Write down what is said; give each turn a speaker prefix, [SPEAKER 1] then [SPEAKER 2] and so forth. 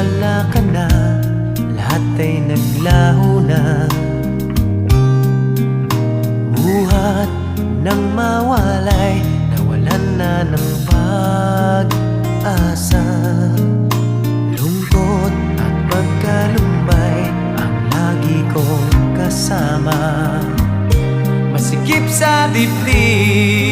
[SPEAKER 1] wala ka na, lahat ay naglaho na. Buhat ng mawalay, nawalan na ng pag-asa. Lungkot at pagkalumbay ang lagi kong kasama. Masikip sa dibdib